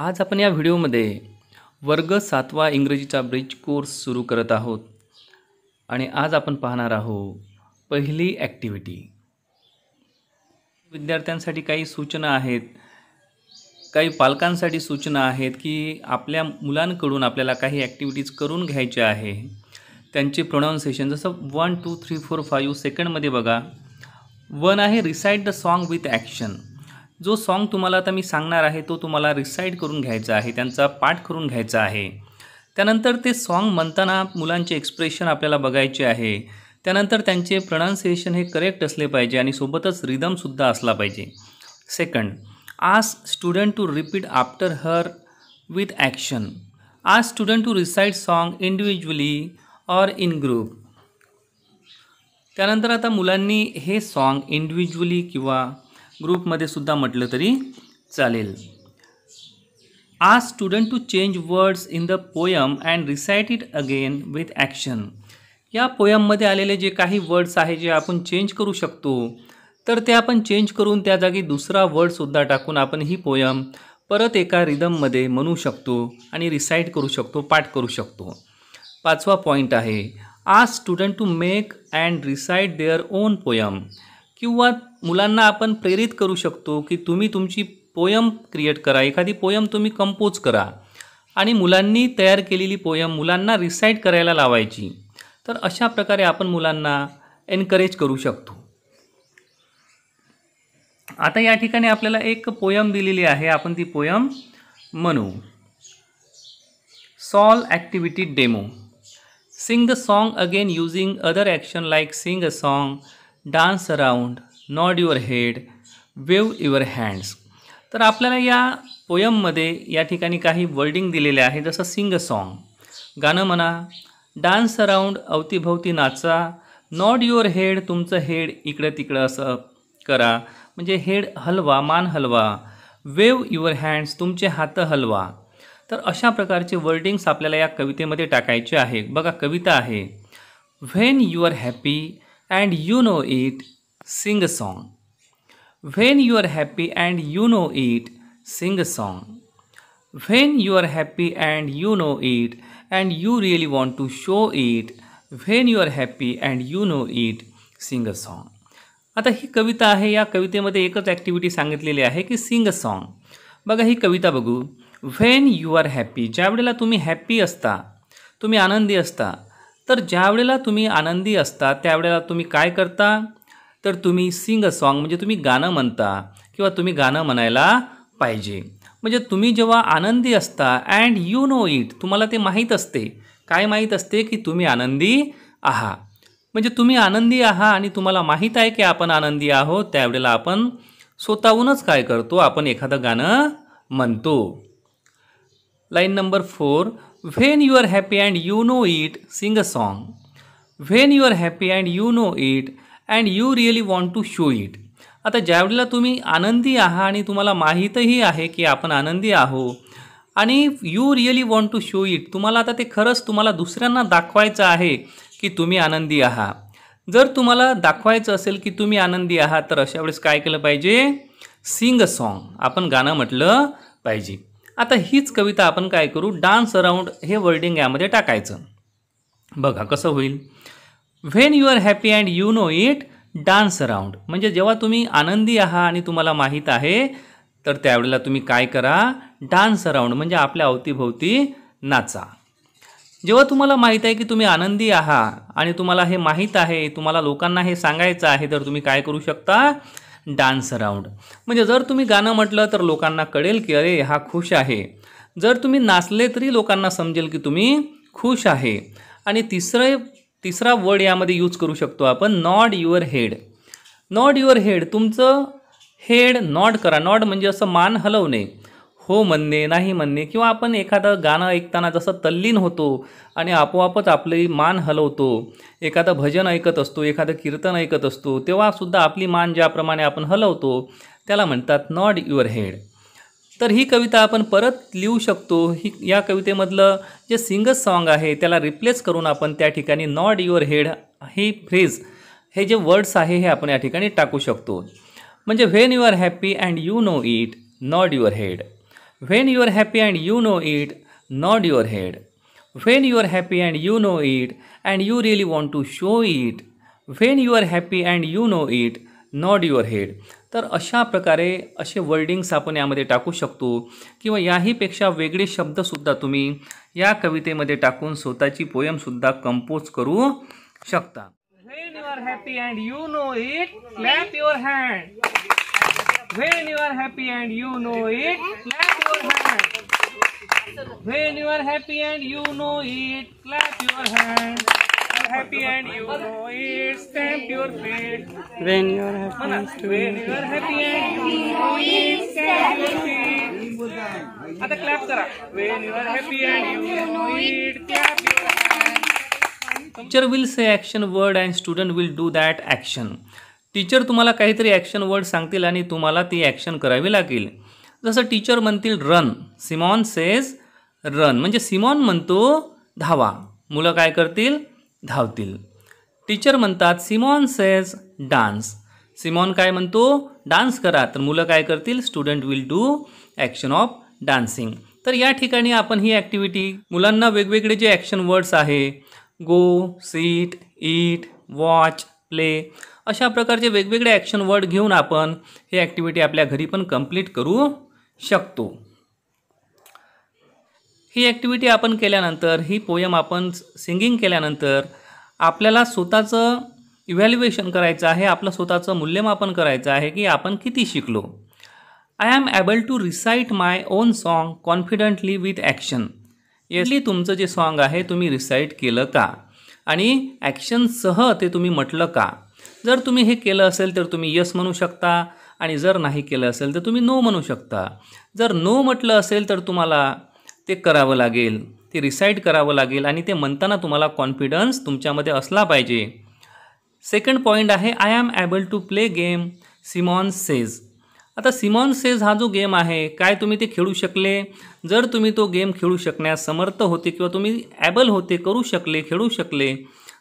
आज आपण या व्हिडिओमध्ये वर्ग 7वा इंग्रजीचा ब्रिज कोर्स सुरू करत आहोत आणि आज आपण पाहणार आहोत पहिली ॲक्टिव्हिटी। विद्यार्थ्यांसाठी काही सूचना आहेत, काही पालकांसाठी सूचना आहेत की आपल्या मुलांकडून आपल्याला काही ॲक्टिव्हिटीज करून घ्यायच्या आहे। त्यांचे प्रोनाउन्सिएशन जसं 1 2 3 4 5 सेकंडमध्ये बघा। 1 आहे recite the song with action. जो सॉन्ग तुम्हाला आता मी सांगणार आहे तो तुम्हाला रिसाइट करून घ्यायचा आहे, त्यांचा पाठ करून घ्यायचा आहे। त्यानंतर ते सॉन्ग म्हणताना मुलांचे एक्सप्रेशन आपल्याला बघायचे आहे। त्यानंतर त्यांचे प्रोनाउन्सिएशन हे करेक्ट असले पाहिजे आणि सोबतच रिदमसुद्धा असला पाहिजे। Second, ask student to repeat after her with action. Ask student to recite song individually or in group. त्यानंतर आता मुलांनी हे सॉन्ग इंडिव्हिज्युअली किंवा ग्रुपमध्ये सुद्धा म्हटलं तरी चालेल। Ask student to change words in the poem and recite it again with action. या पोयममध्ये आलेले जे काही वर्ड्स आहे जे आपण चेंज करू शकतो, तर ते आपण चेंज करून त्या जागी दुसरा वर्डसुद्धा टाकून आपण ही पोयम परत एका रिदममध्ये म्हणू शकतो आणि रिसाइट करू शकतो, पाठ करू शकतो। पाचवा पॉईंट आहे ask student to make and recite their own poem. किंवा मुलांना आपण प्रेरित करू शकतो की तुम्ही तुमची पोयम क्रिएट करा, एखादी पोयम तुम्ही कंपोज करा आणि मुलांनी तयार केलेली पोयम मुलांना रिसाइट करायला लावायची। तर अशा प्रकारे आपण मुलांना एनकरेज करू शकतो। आता या ठिकाणी आपल्याला एक पोयम दिलेली आहे, आपण ती पोयम म्हणू। Solve activity demo. Sing the song again using other action like sing a song, dance around, nod your head, wave your hands. तर आपल्याला या पोयममध्ये या ठिकाणी काही वर्डिंग दिलेले आहे, जसं सिंग अ सॉन्ग गाणं म्हणा, डान्स अराउंड अवतीभवती नाचा, नॉड युअर हेड तुमचं हेड इकडं तिकडं असं करा म्हणजे हेड हलवा, मान हलवा, वेव युअर हँड्स तुमचे हात हलवा। तर अशा प्रकारचे वर्डिंग्स आपल्याला या कवितेमध्ये टाकायचे आहे। बघा कविता आहे, when you are happy and you know it, sing a song. When you are happy and you know it, sing a song. When you are happy and you know it and you really want to show it, when you are happy and you know it, sing a song. आता ही कविता आहे, या कवितेमध्ये एकच activity सांगितलेली आहे की Singh a song. बघा ही कविता बघू। व्हेन यू आर हॅपी, ज्यावेळेला तुम्ही हॅपी असता, तुम्ही आनंदी असता, तर ज्यावेळेला तुम्ही आनंदी असता त्यावेळेला तुम्ही काय करता, तर तुम्ही सिंग अ सॉन्ग म्हणजे तुम्ही गाणं म्हणता किंवा तुम्ही गाणं म्हणायला पाहिजे। म्हणजे तुम्ही जेव्हा आनंदी असता अँड यू नो इट, तुम्हाला ते माहीत असते, काय माहीत असते की तुम्ही आनंदी आहात। म्हणजे तुम्ही आनंदी आहात आणि तुम्हाला माहीत आहे की आपण आनंदी आहोत, त्यावेळेला आपण स्वतःहूनच काय करतो, आपण एखादं गाणं म्हणतो। Line number 4, when you are happy and you know it, sing a song. When you are happy and you know it and you really want to show it. आता ज्यावेळेला तुम्ही आनंदी आहात आणि तुम्हाला माहीतही आहे की आपण आनंदी आहोत आणि you really want to show it, तुम्हाला आता ते खरंच तुम्हाला दुसऱ्यांना दाखवायचं आहे की तुम्ही आनंदी आहात। जर तुम्हाला दाखवायचं असेल की तुम्ही आनंदी आहात तर अशा वेळेस काय केलं पाहिजे, सिंग अ सॉन्ग, आपण गाणं म्हटलं पाहिजे। आता हीच कविता आपण काय करू, डान्स अराउंड हे वर्डिंग यामध्ये टाकायचं। बघा कसं होईल, when you are happy and you know it, dance around म्हणजे जेव्हा तुम्ही आनंदी आहात आणि तुम्हाला माहीत आहे तर त्यावेळेला तुम्ही काय करा, डान्स अराउंड म्हणजे आपल्या अवतीभोवती नाचा। जेव्हा तुम्हाला माहीत आहे की तुम्ही आनंदी आहात आणि तुम्हाला हे माहीत आहे, तुम्हाला लोकांना हे सांगायचं आहे, तर तुम्ही काय करू शकता, डान्स अराउंड। म्हणजे जर तुम्ही गाणं म्हटलं तर लोकांना कळेल की अरे हा खुश आहे। जर तुम्ही नाचले तरी लोकांना समजेल की तुम्ही खुश आहे। आणि तिसरा वर्ड यामध्ये यूज करू शकतो आपण, nod your head. Nod your head, तुमचं हेड नॉड करा। नॉड म्हणजे असं मान हलवणे, हो म्हणणे, नाही म्हणणे, किंवा आपण एखादं गाणं ऐकताना जसं तल्लीन होतो आणि आपोआपच आपली मान हलवतो, एखादं भजन ऐकत असतो, एखादं कीर्तन ऐकत असतो, तेव्हासुद्धा आपली मान ज्याप्रमाणे आपण हलवतो त्याला म्हणतात नॉड युअर हेड। तर ही कविता आपण परत लिहू शकतो। या कवितेमधलं जे सिंग सॉन्ग आहे त्याला रिप्लेस करून आपण त्या ठिकाणी नॉड युअर हेड ही फ्रेज, हे जे वर्ड्स आहे हे आपण या ठिकाणी टाकू शकतो। म्हणजे when you are happy and you know it, nod your head. When you are happy and you know it, nod your head. When you are happy and you know it, and you really want to show it. When you are happy and you know it, nod your head. तर अशा प्रकारे असे wordings आपण यामध्ये टाकू शकतो किंवा याहीपेक्षा वेगळे शब्दसुद्धा तुम्ही या कवितेमध्ये टाकून स्वतःची पोयमसुद्धा कंपोज करू शकता. When you are happy and you know it, clap your hand. When you are happy and you know it, clap your hand. When you are happy and you know it, clap your hand. Happy and you know it, stamp your feet. When you are happy, when you are happy and you know it, stamp your feet. आता clap करा. When you are happy and you know it, clap your hand. Teacher will say action word and student will do that action. Teacher तुम्हाला काहीतरी action word सांगतील आणि तुम्हाला ती action करावी लागेल. जसं टीचर म्हणतील रन, सिमॉन सेज रन, म्हणजे सिमॉन म्हणतो धावा, मुलं काय करतील, धावतील. टीचर म्हणतात सिमॉन सेज डान्स, सिमॉन काय म्हणतो डान्स करा, तर मुलं काय करतील, student will do action of dancing. तर या ठिकाणी आपण ही ॲक्टिव्हिटी मुलांना वेगवेगळे जे ॲक्शन वर्ड्स आहे, गो, सीट, ईट, वॉच, प्ले, अशा प्रकारचे वेगवेगळे ॲक्शन वर्ड घेऊन आपण ही ॲक्टिव्हिटी आपल्या घरी पण कंप्लीट करू शकतो. ही ॲक्टिव्हिटी आपण केल्यानंतर, ही पोयम आपण सिंगिंग केल्यानंतर आपल्याला स्वतःचं इव्हॅल्युएशन करायचं आहे, आपलं स्वतःचं मूल्यमापन करायचं आहे की आपण किती शिकलो. I am able to recite my own song confidently with action. यातली तुमचं जे सॉन्ग आहे तुम्ही रिसाईट केलं का आणि ॲक्शनसह ते तुम्ही म्हटलं का. जर तुम्ही हे केलं असेल तर तुम्ही यस म्हणू शकता आणि जर नाही केलं असेल तर तुम्ही नो म्हणू शकता. जर नो म्हटलं असेल तर तुम्हाला ते करावं लागेल, ते रिसाईट करावं लागेल आणि ते म्हणताना तुम्हाला कॉन्फिडन्स तुमच्यामध्ये असला पाहिजे. सेकंड पॉईंट आहे I am able to play game Simon says. आता सिमॉन सेज हा जो गेम आहे, काय तुम्ही ते खेळू शकले. जर तुम्ही तो गेम खेळू शकण्यास समर्थ होते किंवा तुम्ही ॲबल होते, करू शकले, खेळू शकले,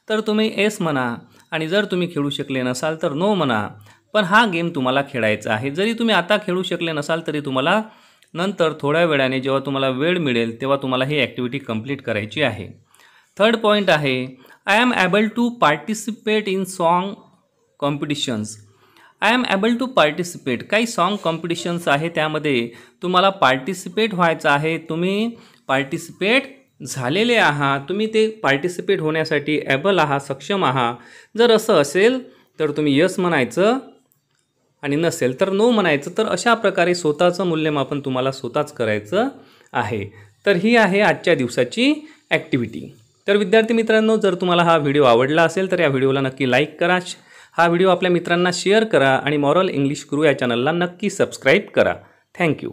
तर तुम्ही एस म्हणा आणि जर तुम्ही खेळू शकले नसाल तर नो म्हणा. पण हा गेम तुम्हाला खेळायचा आहे. जरी तुम्ही आता खेळू शकले नसाल तरी तुम्हाला नंतर थोड्या वेळाने जेव्हा तुम्हाला वेळ मिळेल तेव्हा तुम्हाला ही ॲक्टिव्हिटी कंप्लीट करायची आहे. थर्ड पॉईंट आहे I am able to participate in song competitions. I am able to participate, काही सॉन्ग कॉम्पिटिशन्स आहे त्यामध्ये तुम्हाला पार्टिसिपेट व्हायचं आहे. तुम्ही पार्टिसिपेट झालेले आहात, तुम्ही ते पार्टिसिपेट होण्यासाठी ॲबल आहात, सक्षम आहात. जर असं असेल तर तुम्ही यस म्हणायचं आणि नसेल तर नो म्हणायचं. तर अशा प्रकारे स्वतःचं मूल्यमापन तुम्हाला स्वतःच करायचं आहे. तर ही आहे आजच्या दिवसाची ॲक्टिव्हिटी. तर विद्यार्थी मित्रांनो, जर तुम्हाला हा व्हिडिओ आवडला असेल तर या व्हिडिओला नक्की लाईक करा, हा व्हिडिओ आपल्या मित्रांना शेअर करा आणि मॉरल इंग्लिश गुरु या चॅनलला नक्की सबस्क्राईब करा. थँक्यू.